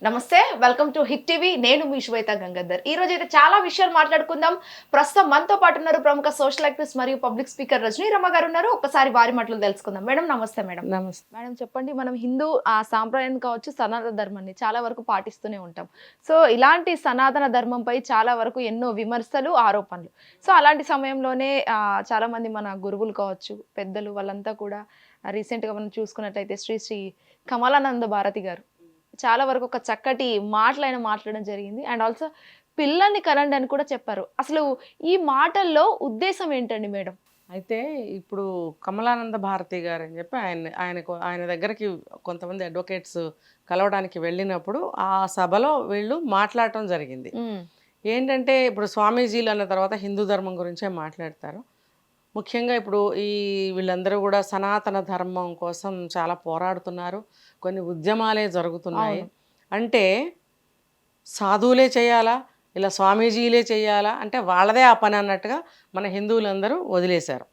నమస్తే, welcome to hit TV. నేను మీ శ్వేత గంగాధర్. ఈ రోజు అయితే చాలా విషయాలు మాట్లాడుకుందాం. ప్రస్తుతం మనతో పాటు ఉన్నారు ప్రముఖ సోషల్ యాక్టివిస్ట్ మరియు పబ్లిక్ స్పీకర్ రజనీ రమ గారు ఉన్నారు. ఒక్కసారి వారి మాటలు తెలుసుకుందాం. మేడం నమస్తే. మేడం నమస్తే. మేడం చెప్పండి, మనం హిందూ సాంప్రదాయం కావచ్చు, సనాతన ధర్మాన్ని చాలా వరకు పాటిస్తూనే ఉంటాం. సో ఇలాంటి సనాతన ధర్మంపై చాలా వరకు ఎన్నో విమర్శలు, ఆరోపణలు. సో అలాంటి సమయంలోనే చాలా మంది మన గురువులు కావచ్చు, పెద్దలు వాళ్ళంతా కూడా రీసెంట్గా మనం చూసుకున్నట్లయితే శ్రీ శ్రీ కమలానంద భారతి గారు చాలా వరకు ఒక చక్కటి మాటలైన మాట్లాడడం జరిగింది. అండ్ ఆల్సో పిల్లల్ని కనండి అని కూడా చెప్పారు. అసలు ఈ మాటల్లో ఉద్దేశం ఏంటండి మేడం? అయితే ఇప్పుడు కమలానంద భారతి గారు అని చెప్పి ఆయన దగ్గరికి కొంతమంది అడ్వకేట్స్ కలవడానికి వెళ్ళినప్పుడు ఆ సభలో వీళ్ళు మాట్లాడటం జరిగింది. ఏంటంటే ఇప్పుడు స్వామీజీలు అన్న తర్వాత హిందూ ధర్మం గురించే మాట్లాడతారు. ముఖ్యంగా ఇప్పుడు వీళ్ళందరూ కూడా సనాతన ధర్మం కోసం చాలా పోరాడుతున్నారు. కొన్ని ఉద్యమాలే జరుగుతున్నాయి. అంటే సాధువులే చేయాలా, ఇలా స్వామీజీలే చేయాలా అంటే వాళ్ళదే ఆ పని అన్నట్టుగా మన హిందువులందరూ వదిలేశారు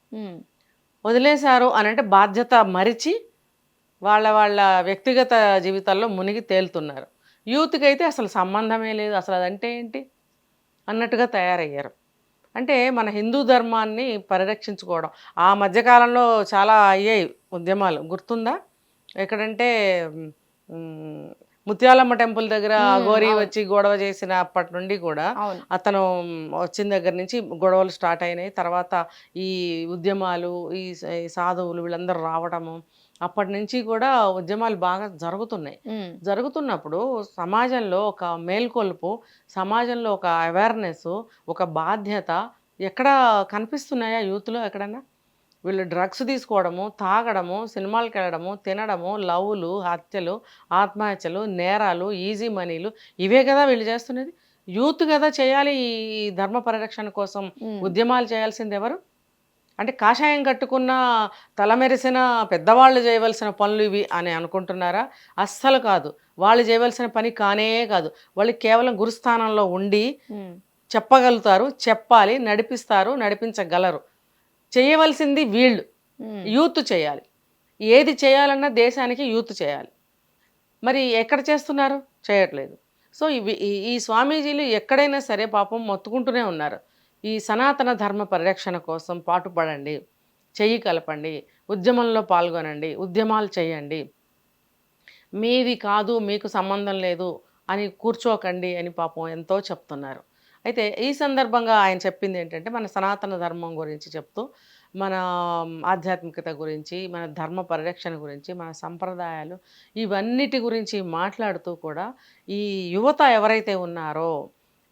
అని అంటే బాధ్యత మరిచి వాళ్ళ వ్యక్తిగత జీవితాల్లో మునిగి తేలుతున్నారు. యూత్కి అయితే అసలు సంబంధమే లేదు, అసలు అదంటే ఏంటి అన్నట్టుగా తయారయ్యారు. అంటే మన హిందూ ధర్మాన్ని పరిరక్షించుకోవడం ఆ మధ్యకాలంలో చాలా అయ్యాయి ఉద్యమాలు, గుర్తుందా? ఎక్కడంటే ముత్యాలమ్మ టెంపుల్ దగ్గర అఘోరి వచ్చి గొడవ చేసిన అప్పటి నుండి కూడా అతను వచ్చిన దగ్గర నుంచి గొడవలు స్టార్ట్ అయినాయి. తర్వాత ఈ ఉద్యమాలు, ఈ సాధువులు వీళ్ళందరూ రావడము, అప్పటి నుంచి కూడా ఉద్యమాలు బాగా జరుగుతున్నప్పుడు సమాజంలో ఒక మేల్కొల్పు, సమాజంలో ఒక అవేర్నెస్, ఒక బాధ్యత ఎక్కడ కనిపిస్తున్నాయా యూత్లో? ఎక్కడన్నా వీళ్ళు డ్రగ్స్ తీసుకోవడము, తాగడము, సినిమాలకు వెళ్ళడము, తినడము, లవ్లు, హత్యలు, ఆత్మహత్యలు, నేరాలు, ఈజీ మనీలు, ఇవే కదా వీళ్ళు చేస్తున్నది. యూత్ కదా చేయాలి ఈ ధర్మ పరిరక్షణ కోసం ఉద్యమాలు చేయాల్సింది ఎవరు? అంటే కాషాయం కట్టుకున్న తలమెరిసిన పెద్దవాళ్ళు చేయవలసిన పనులు ఇవి అని అనుకుంటున్నారా? అస్సలు కాదు. వాళ్ళు చేయవలసిన పని కానే కాదు. వాళ్ళు కేవలం గురుస్థానంలో ఉండి చెప్పగలుగుతారు, చెప్పాలి, నడిపిస్తారు, నడిపించగలరు. చేయవలసింది వీళ్ళు, యూత్ చేయాలి. ఏది చేయాలన్నా దేశానికి యూత్ చేయాలి. మరి ఎక్కడ చేస్తున్నారు? చేయట్లేదు. సో ఈ స్వామీజీలు ఎక్కడైనా సరే పాపం మొత్తుకుంటూనే ఉన్నారు. ఈ సనాతన ధర్మ పరిరక్షణ కోసం పాటుపడండి, చెయ్యి కలపండి, ఉద్యమంలో పాల్గొనండి, ఉద్యమాలు చేయండి, మీది కాదు మీకు సంబంధం లేదు అని కూర్చోకండి అని పాపం ఎంతో చెప్తున్నారు. అయితే ఈ సందర్భంగా ఆయన చెప్పింది ఏంటంటే మన సనాతన ధర్మం గురించి చెప్తూ, మన ఆధ్యాత్మికత గురించి, మన ధర్మ పరిరక్షణ గురించి, మన సంప్రదాయాలు ఇవన్నిటి గురించి మాట్లాడుతూ కూడా ఈ యువత ఎవరైతే ఉన్నారో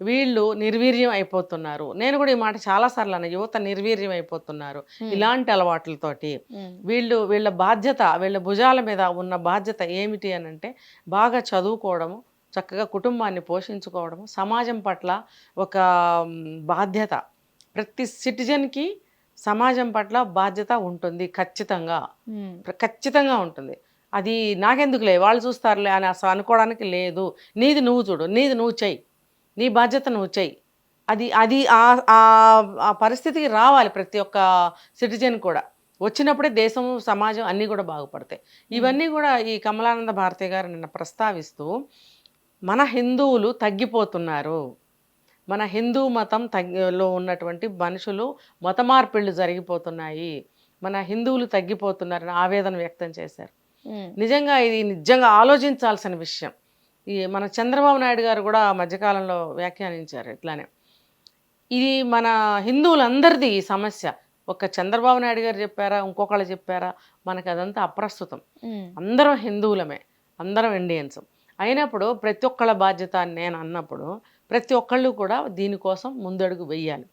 వీళ్ళు నిర్వీర్యం అయిపోతున్నారు. నేను కూడా ఈ మాట చాలాసార్లు అన్న, యువత నిర్వీర్యం అయిపోతున్నారు ఇలాంటి అలవాట్లతోటి. వీళ్ళ బాధ్యత, వీళ్ళ భుజాల మీద ఉన్న బాధ్యత ఏమిటి అని అంటే బాగా చదువుకోవడము, చక్కగా కుటుంబాన్ని పోషించుకోవడము, సమాజం పట్ల ఒక బాధ్యత. ప్రతి సిటిజన్కి సమాజం పట్ల బాధ్యత ఉంటుంది, ఖచ్చితంగా ఉంటుంది. అది నాకెందుకులే వాళ్ళు చూస్తారులే అని అసలు అనుకోవడానికి లేదు. నీది నువ్వు చూడు, నీది నువ్వు చెయ్యి, నీ బాధ్యత నువ్వు చెయ్యి. అది ఆ పరిస్థితికి రావాలి ప్రతి ఒక్క సిటిజన్ కూడా. వచ్చినప్పుడే దేశము, సమాజం అన్నీ కూడా బాగుపడతాయి. ఇవన్నీ కూడా ఈ కమలానంద భారతి గారు నిన్న ప్రస్తావిస్తూ మన హిందువులు తగ్గిపోతున్నారు, మన హిందూ మతం లో ఉన్నటువంటి మనుషులు మత మార్పిళ్ళు జరిగిపోతున్నాయి, మన హిందువులు తగ్గిపోతున్నారని ఆవేదన వ్యక్తం చేశారు. నిజంగా ఆలోచించాల్సిన విషయం. మన చంద్రబాబు నాయుడు గారు కూడా మధ్యకాలంలో వ్యాఖ్యానించారు ఇట్లానే. ఇది మన హిందువులందరిది ఈ సమస్య. ఒక చంద్రబాబు నాయుడు గారు చెప్పారా, ఇంకొకళ్ళు చెప్పారా, మనకు అదంతా అప్రస్తుతం. అందరం హిందువులమే, అందరం ఇండియన్స్ అయినప్పుడు ప్రతి ఒక్కళ్ళ బాధ్యత అని నేను అన్నప్పుడు ప్రతి ఒక్కళ్ళు కూడా దీనికోసం ముందడుగు వెయ్యాలి.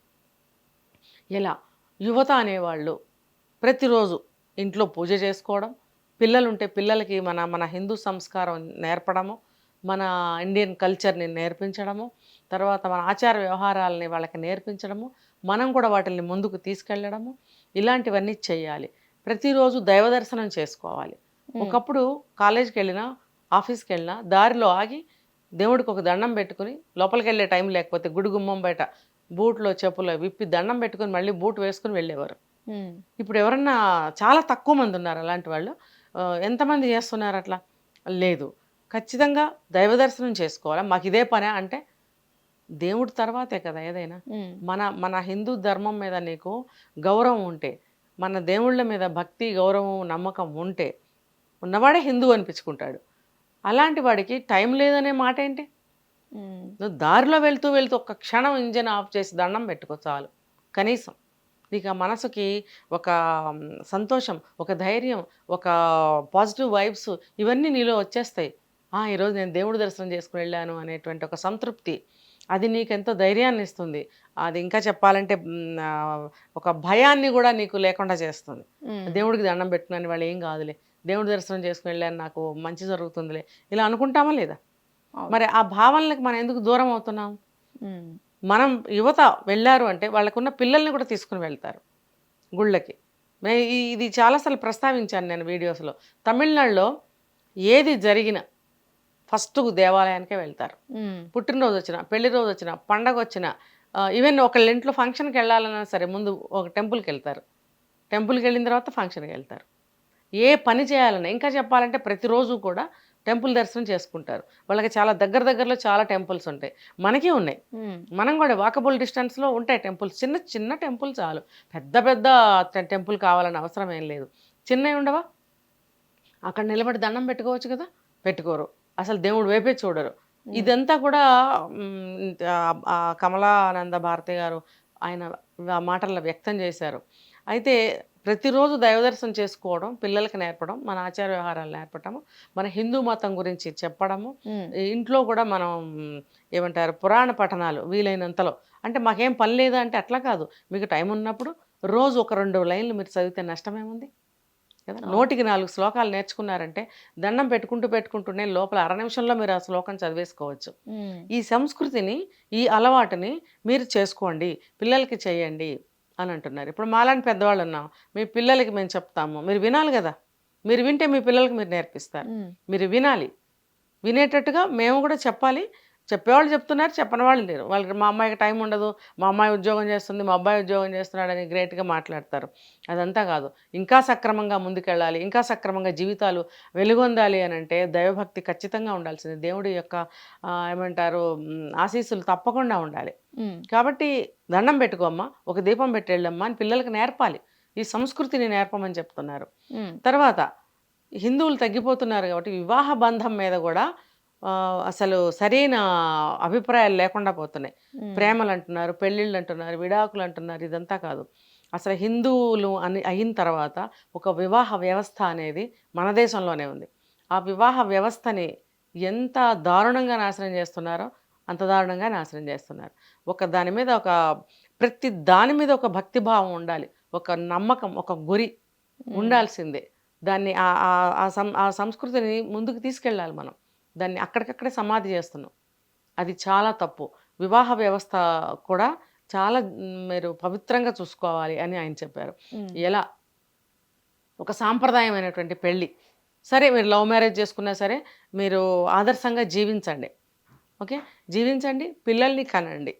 ఎలా? యువత అనేవాళ్ళు ప్రతిరోజు ఇంట్లో పూజ చేసుకోవడం, పిల్లలుంటే పిల్లలకి మన హిందూ సంస్కారం నేర్పడము, మన ఇండియన్ కల్చర్ని నేర్పించడము, తర్వాత మన ఆచార వ్యవహారాలని వాళ్ళకి నేర్పించడము, మనం కూడా వాటిని ముందుకు తీసుకెళ్ళడము, ఇలాంటివన్నీ చేయాలి. ప్రతిరోజు దైవ దర్శనం చేసుకోవాలి. ఒకప్పుడు కాలేజీకి వెళ్ళినా, ఆఫీస్కి వెళ్ళినా దారిలో ఆగి దేవుడికి ఒక దండం పెట్టుకుని లోపలికి వెళ్ళే టైం లేకపోతే గుడి గుమ్మం బయట బూట్లో చెప్పులు విప్పి దండం పెట్టుకుని మళ్ళీ బూట్ వేసుకుని వెళ్ళేవారు. ఇప్పుడు ఎవరన్నా చాలా తక్కువ మంది ఉన్నారు అలాంటి వాళ్ళు. ఎంతమంది చేస్తున్నారు అట్లా? లేదు. ఖచ్చితంగా దైవ దర్శనం చేసుకోవాలా, మాకు ఇదే పనే అంటే దేవుడి తర్వాతే కదా ఏదైనా. మన మన హిందూ ధర్మం మీద నీకు గౌరవం ఉంటే, మన దేవుళ్ళ మీద భక్తి గౌరవం నమ్మకం ఉంటే ఉన్నవాడే హిందూ అనిపించుకుంటాడు. అలాంటి వాడికి టైం లేదనే మాట ఏంటి? నువ్వు దారిలో వెళ్తూ వెళ్తూ ఒక్క క్షణం ఇంజన్ ఆఫ్ చేసి దండం పెట్టుకో చాలు. కనీసం నీకు ఆ మనసుకి ఒక సంతోషం, ఒక ధైర్యం, ఒక పాజిటివ్ వైబ్స్ ఇవన్నీ నీలో వచ్చేస్తాయి. ఈరోజు నేను దేవుడి దర్శనం చేసుకుని వెళ్ళాను అనేటువంటి ఒక సంతృప్తి, అది నీకెంతో ధైర్యాన్ని ఇస్తుంది. అది ఇంకా చెప్పాలంటే ఒక భయాన్ని కూడా నీకు లేకుండా చేస్తుంది. దేవుడికి దండం పెట్టుకున్నాను వాళ్ళు ఏం కాదులే, దేవుడి దర్శనం చేసుకుని వెళ్ళాను నాకు మంచి జరుగుతుందిలే, ఇలా అనుకుంటామా లేదా? మరి ఆ భావనలకు మనం ఎందుకు దూరం అవుతున్నాం? మనం యువత వెళ్ళారు అంటే వాళ్ళకున్న పిల్లల్ని కూడా తీసుకుని వెళ్తారు గుళ్ళకి. ఇది చాలాసార్లు ప్రస్తావించాను నేను వీడియోస్లో. తమిళనాడులో ఏది జరిగినా ఫస్ట్ దేవాలయానికే వెళ్తారు. పుట్టినరోజు వచ్చినా, పెళ్లి రోజు వచ్చినా, పండగ వచ్చినా, ఈవెన్ ఒకళ్ళ ఇంట్లో ఫంక్షన్కి వెళ్ళాలన్నా సరే ముందు ఒక టెంపుల్కి వెళ్తారు. టెంపుల్కి వెళ్ళిన తర్వాత ఫంక్షన్కి వెళ్తారు. ఏ పని చేయాలన్నా, ఇంకా చెప్పాలంటే ప్రతిరోజు కూడా టెంపుల్ దర్శనం చేసుకుంటారు. వాళ్ళకి చాలా దగ్గరలో చాలా టెంపుల్స్ ఉంటాయి, మనకి ఉన్నాయి. మనం కూడా వాకబుల్ డిస్టెన్స్లో ఉంటాయి టెంపుల్స్. చిన్న చిన్న టెంపుల్ చాలు, పెద్ద టెంపుల్ కావాలని అవసరం ఏం లేదు. చిన్నవి ఉండవా? అక్కడ నిలబడి దండం పెట్టుకోవచ్చు కదా, పెట్టుకోరు. అసలు దేవుడు వైపే చూడరు. ఇదంతా కూడా కమలానంద భారతి గారు ఆయన మాటల్లో వ్యక్తం చేశారు. అయితే ప్రతిరోజు దైవదర్శనం చేసుకోవడం, పిల్లలకి నేర్పడం, మన ఆచార వ్యవహారాలు నేర్పడము, మన హిందూ మతం గురించి చెప్పడము, ఇంట్లో కూడా మనం ఏమంటారు పురాణ పఠనాలు వీలైనంతలో. అంటే మాకేం పని లేదా అంటే అట్లా కాదు, మీకు టైం ఉన్నప్పుడు రోజు ఒక 2 లైన్లు మీరు చదివితే నష్టమేముంది కదా. 104 శ్లోకాలు నేర్చుకున్నారంటే దండం పెట్టుకుంటూనే లోపల 1/2 నిమిషంలో మీరు ఆ శ్లోకం చదివేసుకోవచ్చు. ఈ సంస్కృతిని, ఈ అలవాటుని మీరు చేసుకోండి, పిల్లలకి చేయండి అని అంటున్నారు. ఇప్పుడు మాలాంటి పెద్దవాళ్ళు ఉన్నాం, మీ పిల్లలకి మేము చెప్తాము, మీరు వినాలి కదా. మీరు వింటే మీ పిల్లలకి మీరు నేర్పిస్తారు. మీరు వినాలి, వినేటట్టుగా మేము కూడా చెప్పాలి. చెప్పేవాళ్ళు చెప్తున్నారు, చెప్పని వాళ్ళు లేరు. వాళ్ళకి మా అమ్మాయికి టైం ఉండదు, మా అమ్మాయి ఉద్యోగం చేస్తుంది, మా అబ్బాయి ఉద్యోగం చేస్తున్నాడని గ్రేట్గా మాట్లాడతారు. అదంతా కాదు. ఇంకా సక్రమంగా ముందుకెళ్ళాలి, ఇంకా సక్రమంగా జీవితాలు వెలుగొందాలి అని అంటే దైవభక్తి ఖచ్చితంగా ఉండాల్సింది. దేవుడి యొక్క ఏమంటారు ఆశీస్సులు తప్పకుండా ఉండాలి. కాబట్టి దండం పెట్టుకోమ్మా, ఒక దీపం పెట్టేళ్ళమ్మా అని పిల్లలకి నేర్పాలి. ఈ సంస్కృతిని నేర్పమని చెప్తున్నారు. తర్వాత హిందువులు తగ్గిపోతున్నారు కాబట్టి వివాహ బంధం మీద కూడా అసలు సరైన అభిప్రాయాలు లేకుండా పోతున్నాయి. ప్రేమలు అంటున్నారు, పెళ్ళిళ్ళు అంటున్నారు, విడాకులు అంటున్నారు. ఇదంతా కాదు. అసలు హిందువులు అయిన తర్వాత ఒక వివాహ వ్యవస్థ అనేది మన దేశంలోనే ఉంది. ఆ వివాహ వ్యవస్థని ఎంత దారుణంగా నాశనం చేస్తున్నారో అంత దారుణంగా నాశనం చేస్తున్నారు. దాని మీద ప్రతి దాని మీద ఒక భక్తిభావం ఉండాలి, ఒక నమ్మకం, ఒక గురి ఉండాల్సిందే. దాన్ని ఆ సంస్కృతిని ముందుకు తీసుకెళ్ళాలి మనం. దాన్ని అక్కడికక్కడే సమాధి చేస్తున్నాం. అది చాలా తప్పు. వివాహ వ్యవస్థ కూడా చాలా మీరు పవిత్రంగా చూసుకోవాలి అని ఆయన చెప్పారు. ఎలా ఒక సాంప్రదాయమైనటువంటి పెళ్ళి, సరే మీరు లవ్ మ్యారేజ్ చేసుకున్నా సరే మీరు ఆదర్శంగా జీవించండి. ఓకే, జీవించండి, పిల్లల్ని కనండి.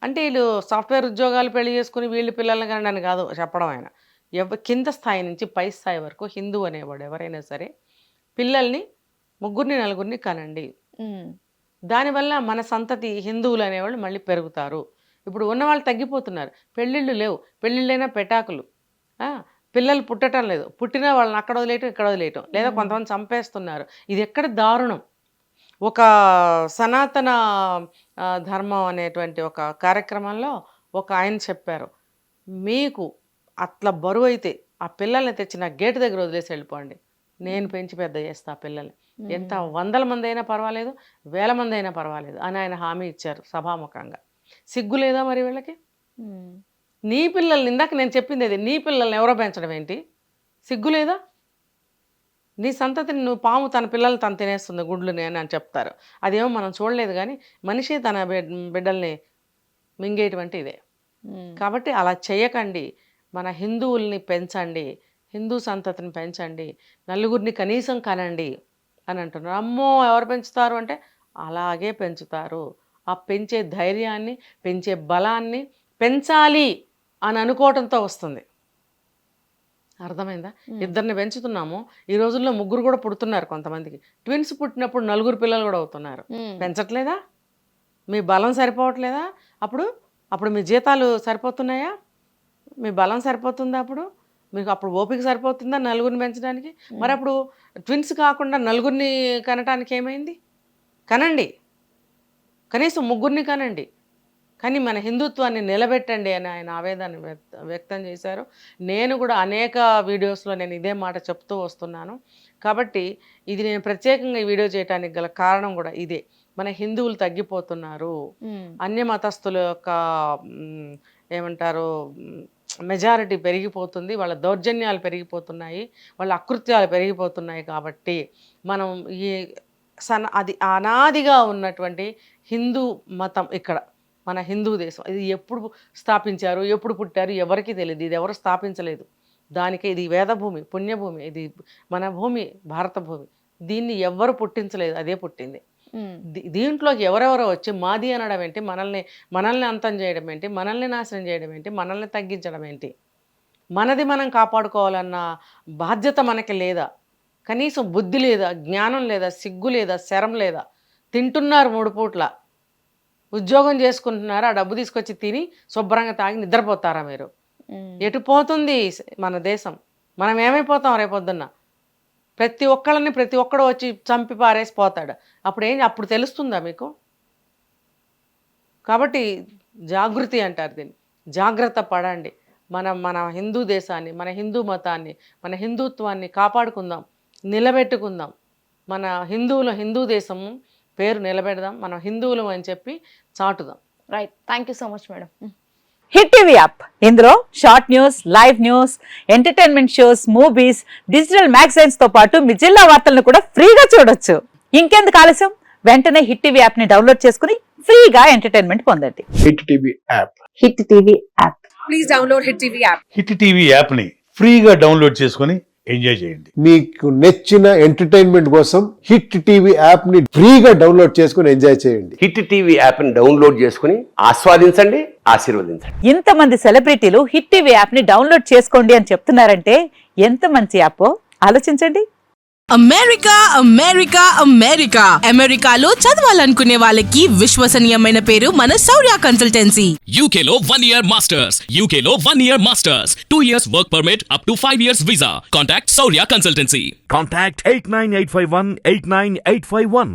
అంటే వీళ్ళు సాఫ్ట్వేర్ ఉద్యోగాలు పెళ్లి చేసుకుని వీళ్ళు పిల్లల్ని కనడానికి కాదు చెప్పడం. ఆయన కింద స్థాయి నుంచి పై స్థాయి వరకు హిందూ అనేవాడు ఎవరైనా సరే పిల్లల్ని 3 4 కనండి. దానివల్ల మన సంతతి హిందువులు అనేవాళ్ళు మళ్ళీ పెరుగుతారు. ఇప్పుడు ఉన్నవాళ్ళు తగ్గిపోతున్నారు, పెళ్ళిళ్ళు లేవు, పెళ్ళిళ్ళైనా పెటాకులు, పిల్లలు పుట్టడం లేదు, పుట్టిన వాళ్ళని అక్కడ వదిలేయటం ఇక్కడ వదిలేయటం, లేదా కొంతమంది చంపేస్తున్నారు. ఇది ఎక్కడ దారుణం. ఒక సనాతన ధర్మం అనేటువంటి ఒక కార్యక్రమంలో ఒక ఆయన చెప్పారు, మీకు అట్లా బరువు అయితే ఆ పిల్లల్ని తెచ్చి నా గేటు దగ్గర వదిలేసి వెళ్ళిపోండి, నేను పెంచి పెద్ద చేస్తా ఆ పిల్లల్ని. ఎంత 100 మంది అయినా పర్వాలేదు, 1000 మంది అయినా పర్వాలేదు అని ఆయన హామీ ఇచ్చారు సభాముఖంగా. సిగ్గు లేదా మరి వీళ్ళకి? నీ పిల్లల్ని, ఇందాక నేను చెప్పింది అది, నీ పిల్లల్ని ఎవరో పెంచడం ఏంటి? సిగ్గు లేదా? నీ సంతతిని నువ్వు, పాము తన పిల్లల్ని తను తినేస్తుంది గుడ్లుని అని చెప్తారు. అదేమో మనం చూడలేదు, కానీ మనిషి తన బిడ్డల్ని మింగేటువంటి ఇదే. కాబట్టి అలా చేయకండి. మన హిందువుల్ని పెంచండి, హిందూ సంతతిని పెంచండి, నలుగురిని కనీసం కనండి అని అంటున్నారు. అమ్మో ఎవరు పెంచుతారు అంటే అలాగే పెంచుతారు. ఆ పెంచే ధైర్యాన్ని, పెంచే బలాన్ని పెంచాలి అని అనుకోవటంతో వస్తుంది. అర్థమైందా? ఇద్దరిని పెంచుతున్నాము. ఈ రోజుల్లో 3 కూడా పుడుతున్నారు కొంతమందికి. ట్విన్స్ పుట్టినప్పుడు 4 పిల్లలు కూడా అవుతున్నారు. పెంచట్లేదా? మీ బలం సరిపోవట్లేదా? అప్పుడు మీ జీతాలు సరిపోతున్నాయా? మీ బలం సరిపోతుందా? మీకు అప్పుడు ఓపిక సరిపోతుందా 4 పెంచడానికి? మరి అప్పుడు ట్విన్స్ కాకుండా 4 కనటానికి ఏమైంది? కనండి, కనీసం 3 కనండి, కానీ మన హిందుత్వాన్ని నిలబెట్టండి అని ఆయన ఆవేదన వ్యక్తం చేశారు. నేను కూడా అనేక వీడియోస్లో నేను ఇదే మాట చెప్తూ వస్తున్నాను. కాబట్టి ఇది నేను ప్రత్యేకంగా ఈ వీడియో చేయడానికి గల కారణం కూడా ఇదే. మన హిందువులు తగ్గిపోతున్నారు, అన్య మతస్థుల యొక్క ఏమంటారు మెజారిటీ పెరిగిపోతుంది, వాళ్ళ దౌర్జన్యాలు పెరిగిపోతున్నాయి, వాళ్ళ అకృత్యాలు పెరిగిపోతున్నాయి. కాబట్టి మనం అది అనాదిగా ఉన్నటువంటి హిందూ మతం ఇక్కడ మన హిందూ దేశం, ఇది ఎప్పుడు స్థాపించారు, ఎప్పుడు పుట్టారు ఎవరికి తెలియదు. ఇది ఎవరు స్థాపించలేదు. దానికి ఇది వేదభూమి, పుణ్యభూమి, ఇది మన భూమి, భారత భూమి. దీన్ని ఎవ్వరు పుట్టించలేదు, అదే పుట్టింది. దీంట్లోకి ఎవరెవరో వచ్చి మాది అనడం ఏంటి, మనల్ని అంతం చేయడం ఏంటి, మనల్ని నాశనం చేయడం ఏంటి, మనల్ని తగ్గించడం ఏంటి? మనది మనం కాపాడుకోవాలన్న బాధ్యత మనకి లేదా? కనీసం బుద్ధి లేదా, జ్ఞానం లేదా, సిగ్గు లేదా, శరం లేదా? తింటున్నారు 3 పూట్ల, ఉద్యోగం చేసుకుంటున్నారు, ఆ డబ్బు తీసుకొచ్చి తిని శుభ్రంగా తాగి నిద్రపోతారా మీరు? ఎటు పోతుంది మన దేశం? మనం ఏమైపోతాం రేపొద్దున్న? ప్రతి ఒక్కడు వచ్చి చంపి పారేసిపోతాడు. అప్పుడు తెలుస్తుందా మీకు? కాబట్టి జాగృతి అంటారు దీన్ని. జాగ్రత్త పడండి. మన హిందూ దేశాన్ని, మన హిందూ మతాన్ని, మన హిందుత్వాన్ని కాపాడుకుందాం, నిలబెట్టుకుందాం. మన హిందూ దేశము పేరు నిలబెడదాం, మనం హిందువులం అని చెప్పి చాటుదాం. Right, thank you so much madam. Hit TV app, ఇందులో short news, live news, entertainment shows, movies, digital magazines తో పాటు మీ జిల్లా వార్తలను కూడా ఫ్రీగా చూడొచ్చు. ఇంకెందుకు ఆలస్యం, వెంటనే హిట్ టీవీ యాప్ ని డౌన్లోడ్ చేసుకుని ఫ్రీగా ఎంటర్టైన్మెంట్ పొందండి. Hit TV app, hit TV app, please download hit TV app. Hit TV app ని ఫ్రీగా డౌన్లోడ్ చేసుకొని ఎంజాయ్ చేయండి. మీకు నచ్చిన ఎంటర్టైన్మెంట్ కోసం హిట్ టీవీ యాప్ ని ఫ్రీగా డౌన్లోడ్ చేసుకుని ఎంజాయ్ చేయండి. హిట్ టీవీ యాప్ ని డౌన్లోడ్ చేసుకుని ఆస్వాదించండి, ఆశీర్వదించండి. ఇంతమంది సెలబ్రిటీలు హిట్ టీవీ యాప్ ని డౌన్లోడ్ చేసుకోండి అని చెప్తున్నారంటే ఎంత మంచి యాప్ ఆలోచించండి. అమెరికాలో చదవాలనుకునే వాళ్ళకి విశ్వసనీయమైన పేరు మన శౌర్య కన్సల్టెన్సీ. UK లో 1 year masters, UK లో 1 year masters, 2 years work permit up to 5 years visa. Contact Saurya Consultancy. Contact 89851 89851.